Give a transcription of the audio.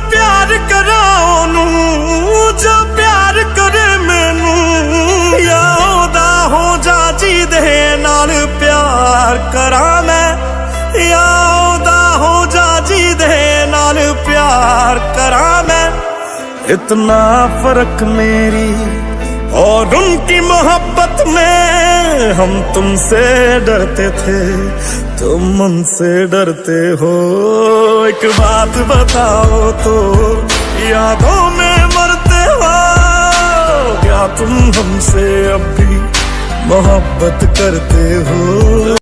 प्यार करा ओनू जो प्यार करे मैनू, या ओदा हो जा जी दे नाल प्यार करा मैं, या ओदा हो जा जी दे नाल प्यार करा मैं। इतना फर्क मेरी और उनकी मोहब्बत में, हम तुमसे डरते थे तुम उनसे डरते हो। एक बात बताओ तो यादों में मरते हो, क्या तुम हमसे अब भी मोहब्बत करते हो?